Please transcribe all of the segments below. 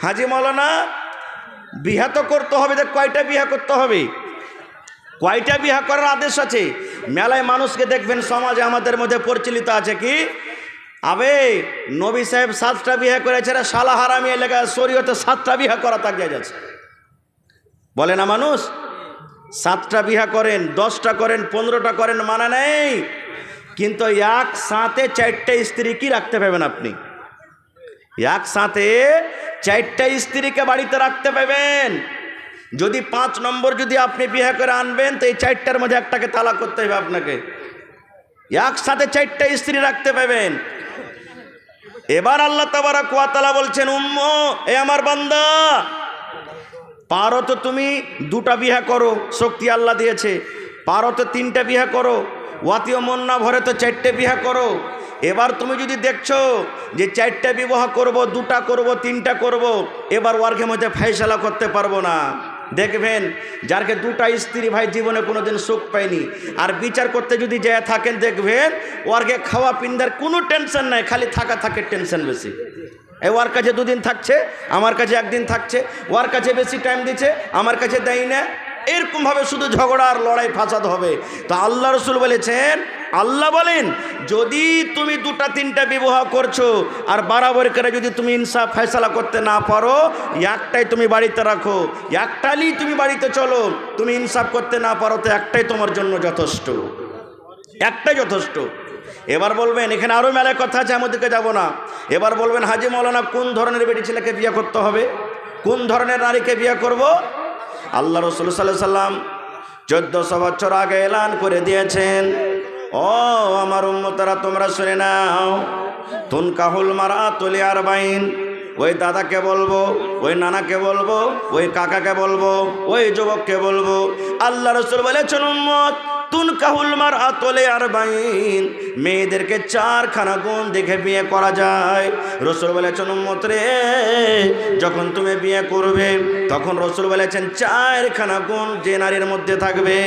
হাজি মৌলানা বিয়া তো করতে হবে, দেখ কয়টা বিয়া করতে হবে, কয়টা বিয়া করার আদেশ আছে? মেলায় মানুষকে দেখবেন সমাজে আমাদের মধ্যে পরিচালিত আছে কি, আবে নবী সাহেব 7টা বিয়া করেছে, শালা হারামি এলাকায় শরীয়তে 7টা বিয়া করা তাকিয়ে যাচ্ছে, বলে না মানুষ? 7টা বিয়া করেন, 10টা করেন, 15টা করেন, মানা নেই, কিন্তু একসাথে 4টে স্ত্রী কি রাখতে পারবেন আপনি? একসাথে 4টে স্ত্রীকে বাড়িতে রাখতে পারবেন? যদি 5 নম্বর যদি আপনি বিয়ে করে আনবেন তো এই 4টার মধ্যে একটাকে তালাক করতে হবে আপনাকে, একসাথে 4টে স্ত্রী রাখতে পারবেন। এবার আল্লাহ তাবারক ওয়া তাআলা বলছেন, উম্মু এ আমার বান্দা, পারো তো তুমি 2টা বিয়ে করো, শক্তি আল্লাহ দিয়েছে, পারো তো 3টা বিয়ে করো, ওয়াতিও মন না ভরে তো 4টে বিয়ে করো। এবার তুমি যদি দেখছো যে 4টে বিবাহ করব, 2টা করব, 3টা করব, এবার ওয়ার্কের মধ্যে ফয়সালা করতে পারবো না, দেখবেন যারকে 2টা স্ত্রী ভাই জীবনে কোনোদিন সুখ পায়নি, আর বিচার করতে যদি যায় থাকেন দেখবেন ওয়ার্কে খাওয়া পিন্দার কোনো টেনশন নাই, খালি থাকে টেনশন বেশি। এই ওর কাছে 2 দিন থাকছে, আমার কাছে 1 দিন থাকছে, ওর কাছে বেশি টাইম দিচ্ছে, আমার কাছে দেয় না, এরকমভাবে শুধু ঝগড়া আর লড়াই ফাসাদ হবে। তো আল্লাহ রসুল বলেছেন, আল্লাহ বলেন যদি তুমি 2টা 3টা বিবাহ করছো আর বরাবর করে যদি তুমি ইনসাফ ফয়সালা করতে না পারো, একটাই তুমি বাড়িতে রাখো, একটাই তুমি বাড়িতে চলো, তুমি ইনসাফ করতে না পারো তো একটাই তোমার জন্য যথেষ্ট, একটাই যথেষ্ট। এবার বলবেন এখানে আরও মেলায় কথা আছে, আমাদেরকে যাব না। এবার বলবেন হাজি মৌলানা কোন ধরনের বেটি ছেলেকে বিয়ে করতে হবে, কোন ধরনের নারীকে বিয়ে করব? আল্লাহ রসুল সাল্লাল্লাহু আলাইহি ওয়াসাল্লাম 1400 বছর আগে এলান করে দিয়েছেন, ও আমার উম্মতরা তোমরা শুনে নাও, তুনকাহুল মারআতু লিআরবাইন, ওই দাদাকে বলবো, ওই নানাকে বলবো, ওই কাকাকে বলবো, ওই যুবককে বলবো, আল্লাহ রসুল বলেছেন উম্মত তুনকাহুল মারআতু লিআরবাইন, মেয়েদেরকে 4খানা গুণ দেখে বিয়ে করা যায়। রসুল বলেছেন উম্মত রে, যখন তুমি বিয়ে করবে তখন রসুল বলেছেন 4খানা গুণ যে নারীর মধ্যে থাকবে,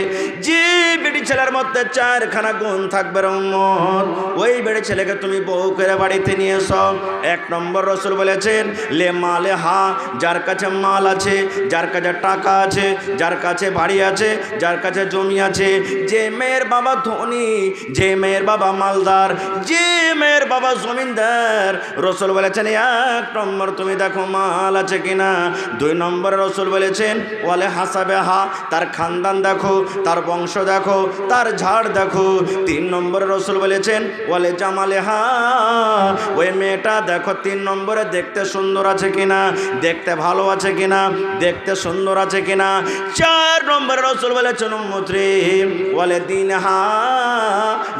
যে বেটি ছেলের মধ্যে 4খানা গুণ থাকবে উম্মত, ওই বেটি ছেলেকে তুমি বউ করে বাড়িতে নিয়ে এসো। 1 নম্বর রসুল বলেছেন লে মালে হা, যার কাছে মাল আছে, যার কাছে টাকা আছে, যার কাছে বাড়ি আছে, যার কাছে জমি আছে, যে মেয়ের বাবা ধনী, যে মেয়ের বাবা মালদার, যে মেয়ের বাবা জমিনদার, রসুল বলেছেন 1 নম্বর তুমি দেখো মাল আছে কিনা। 2 নম্বর রসুল বলেছেন ওয়ালে হাসাবে হা, তার খানদান দেখো, তার বংশ দেখো, তার ঝাড় দেখো। 3 নম্বর রসুল বলেছেন ওয়ালে জামালে হা, ওই মেয়েটা দেখো 3 নম্বরে দেখতে সুন্দর আছে কিনা, দেখতে ভালো আছে কিনা, দেখতে সুন্দর আছে কিনা। 4 নম্বর রসুল বলেছেন উম্মত রে ওয়ালে দিন হা,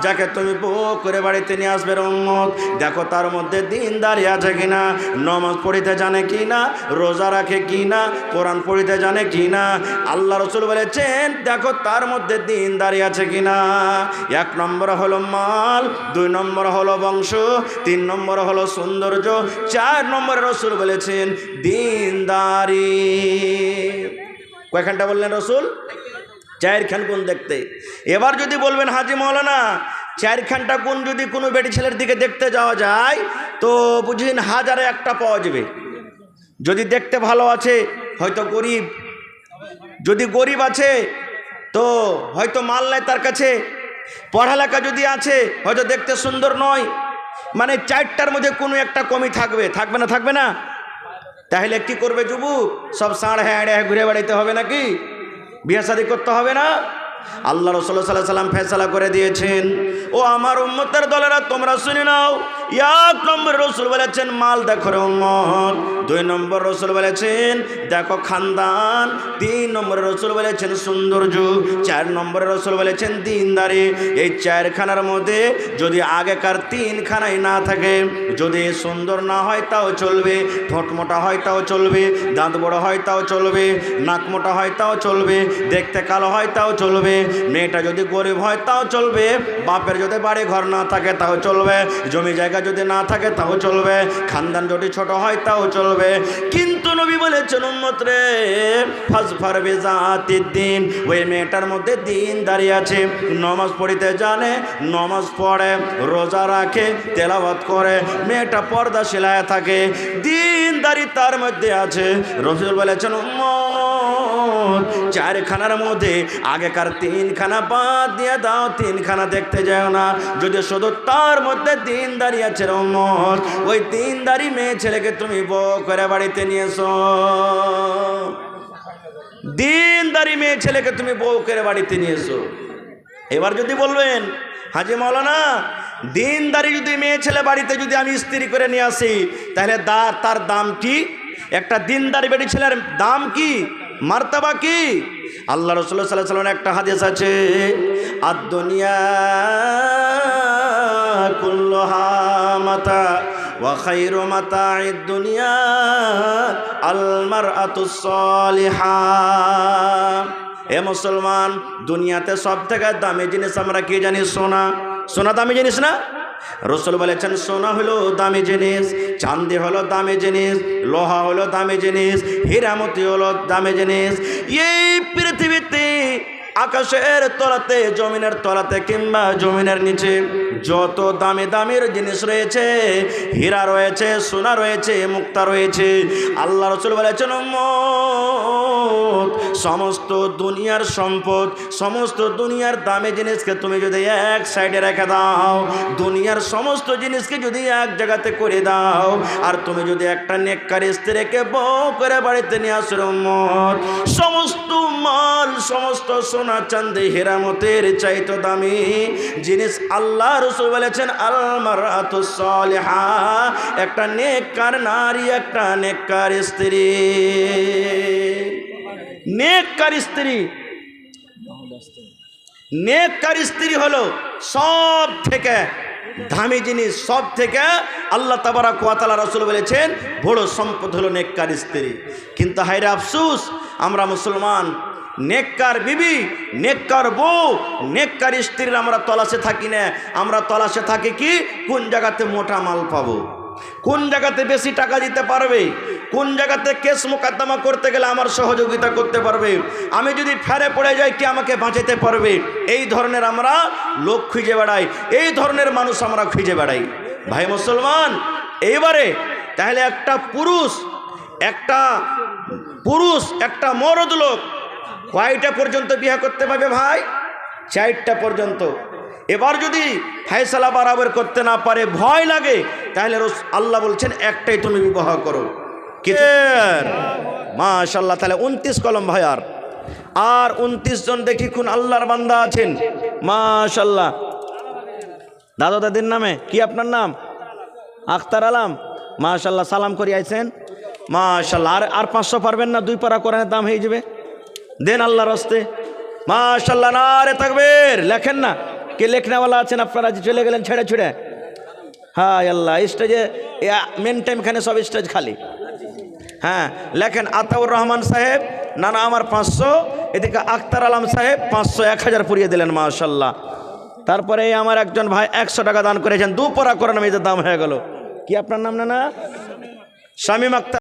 যাকে তুমি বউ করে বাড়িতে নিয়ে আসবে উম্মত, দেখো তার মধ্যে দিনদারি আছে কিনা, নামাজ পড়িতে জানে কিনা, রোজা রাখে কিনা, কোরআন পড়িতে জানে কিনা। আল্লাহ রসুল বলেছেন দেখো তার মধ্যে দিনদারি আছে কিনা। 1 নম্বর হলো মাল, 2 নম্বর হলো বংশ, 3 নম্বর হলো সৌন্দর্য, 4 নম্বর রসুল বলেছেন দিনদারি। কয়খানটা বললেন রসুল? 4খান গুণ দেখতে। এবার যদি বলবেন হাজি মৌলানা 4খানটা গুণ যদি কোনো বেটি ছেলের দিকে দেখতে যাওয়া যায় তো বুঝিন 1000-এ 1টা পাওয়া যাবে। যদি দেখতে ভালো আছে হয়তো গরিব, যদি গরিব আছে তো হয়তো মাল নাই তার কাছে, পড়ালেখা যদি আছে হয়তো দেখতে সুন্দর নয়, মানে 4টার মধ্যে কোনো একটা কমি থাকবে, থাকবে না? থাকবে না? তাহলে কি করবে যুবক? সব সাড় হ্যাঁ ঘুরে বেড়াইতে হবে নাকি? বিয়ে শাদী করতে হবে না? আল্লাহ রাসূল সাল্লাল্লাহু আলাইহি ওয়াসাল্লাম ফয়সালা করে দিয়েছেন, ও আমার উম্মতের দলেরা তোমরা শুনে নাও। 1 নম্বর রসুল বলেছেন মাল দেখো রে উম্মত, 2 নম্বর রসুল বলেছেন দেখো খানদান, 3 নম্বর রসুল বলেছেন সৌন্দর্য, 4 নম্বর রসুল বলেছেন দিনদারি। এই 4খানার মধ্যে যদি আগেকার 3খানাই না থাকে, যদি সুন্দর না হয় তাও চলবে, ঠোঁট মোটা হয় তাও চলবে, দাঁত বড় হয় তাও চলবে, নাক মোটা হয় তাও চলবে, দেখতে কালো হয় তাও চলবে, মেয়েটা যদি গরিব হয় তাও চলবে, বাপের যদি বাড়ি ঘর না থাকে তাও চলবে, জমি জায়গা যদি না থাকে তাও চলবে, খানদান যদি ছোট হয় তাও চলবে। কিন্তু নবী বলেছেন উম্মত রে ফাজফার বিজাতিদ দিন, ওই মেয়েটার মধ্যে দিনদারি আছে, নামাজ পড়িতে জানে, নামাজ পড়ে, রোজা রাখে, তেলাওয়াত করে, মেয়েটা পর্দা শিলায় থাকে, দিনদারি দাড়ি তার মধ্যে আছে। রাসূল বলেছেন উম্মত চারখানার মধ্যে আগেকার তিনখানা বাদ দিয়ে দাও, তিনখানা দেখতে যাও না। যদি শুধু তার মধ্যে তিন দাড়ি আছে উম্মত, ওই তিন দাড়ি মেয়ে ছেলেকে তুমি বউ করে বাড়িতে নিয়ে এসো। দিনদারি মেয়ে ছেলেকে তুমি বউ করে বাড়িতে নিয়ে এসো। এবার যদি বলবেন হাজি মাওলানা দিনদারি যদি মেয়ে ছেলে বাড়িতে যদি আমি স্ত্রী করে নিয়ে আসি তাহলে তার দাম কি? একটা দিনদারি বেটি ছেলের দাম কি, মার্তাবা কি? আল্লাহ রাসূল সাল্লাল্লাহু আলাইহি ওয়াসাল্লামের একটা হাদিস আছে, আদ-দুনিয়া কুল্লুহা মাতা ওয়া খায়রু মাতা'id দুনিয়া আল মারআতুস সালিহা। এ মুসলমান, দুনিয়াতে সব থেকে দামি জিনিস আমরা কি জানি? সোনা। সোনা দামি জিনিস না? রাসূল বলেছেন সোনা হলো দামি জিনিস, চাঁদি হলো দামি জিনিস, লোহা হলো দামি জিনিস, হীরামতি হলো দামি জিনিস। এই পৃথিবীতে আকাশের তলাতে, জমিনের তলাতে কিংবা জমিনের নিচে যত দামি দামির জিনিস রয়েছে, হীরা রয়েছে, সোনা রয়েছে, মুক্তা রয়েছে, আল্লাহ রাসূল বলেছেন উম্মত সমস্ত দুনিয়ার সম্পদ, সমস্ত দুনিয়ার দামি জিনিসকে তুমি যদি এক সাইডে রেখে দাও, দুনিয়ার সমস্ত জিনিসকে যদি এক জায়গাতে করে দাও, আর তুমি যদি একটা নেককার স্ত্রীকে বউ করে বাড়িতে নিয়ে আসো উম্মত, সমস্ত মাল, সমস্ত সোনা চাঁদি হীরামতের চাইতে দামি জিনিস আল্লাহ রাসূল বলেছেন আল মারআতুস সালিহা, একটা নেককার নারী, একটা নেককার স্ত্রী। নেককার স্ত্রী, নেককার স্ত্রী হলো সব থেকে দামি জিনিস, সব থেকে আল্লাহ তাবারাক ওয়া তাআলা রাসূল বলেছেন বড় সম্পদ হলো নেককার স্ত্রী। কিন্তু হায়রে আফসোস, আমরা মুসলমান নেককার বিবি, নেককার বউ, নেককার স্ত্রীর আমরা তলাশে থাকি না। আমরা তলাশে থাকি কি কোন জায়গাতে মোটা মাল পাবো, কোন জায়গাতে বেশি টাকা দিতে পারবে, কোন জায়গাতে কেস মোকদ্দমা করতে গেলে আমার সহযোগিতা করতে পারবে, আমি যদি ফেরে পড়ে যাই কি আমাকে বাঁচাতে পারবে। এই ধরনের আমরা লোক খুঁজে বেড়াই, এই ধরনের মানুষ আমরা খুঁজে বেড়াই। ভাই মুসলমান, এইবারে তাহলে একটা পুরুষ একটা মরদ লোক কয়টা পর্যন্ত বিয়ে করতে পারবে ভাই? 4টা পর্যন্ত। এবার যদি ফয়সালা বরাবর করতে না পারে, ভয় লাগে, তাহলে আল্লাহ বলছেন একটাই তুমি বিবাহ করো। মাশাআল্লাহ, তাহলে 29 কলম ভাই। আর 29 জন দেখি কোন আল্লাহর বান্দা আছেন। মাশাআল্লাহ, দাদা দাদির নামে কি আপনার নাম? আখতার আলম। মাশাআল্লাহ, সালাম করি আইছেন। মাশাআল্লাহ, আর 500 পারবেন না? 2 পারা কোরআনের দাম হয়ে যাবে, দেন আল্লাহর রাস্তে। মাশাআল্লাহ, নারে তাকবীর। লেখেন না, কে লেখনেওয়ালা আছেন আপনারা যে চলে গেলেন ছেড়ে ছুড়ে? হ্যাঁ আল্লাহ, স্টেজে মেন টাইম খানে সব স্টেজ খালি। হ্যাঁ লেখেন, আতাউর রহমান সাহেব, না না আমার 500, এদিকে আখতার আলম সাহেব 500, 1000 পুড়িয়ে দিলেন। মাশাআল্লাহ। তারপরে আমার একজন ভাই 100 টাকা দান করেছেন, 2 পারা কোরআন মেয়েদের দাম হয়ে গেল। কি আপনার নাম? না না, শামীম আক্তার।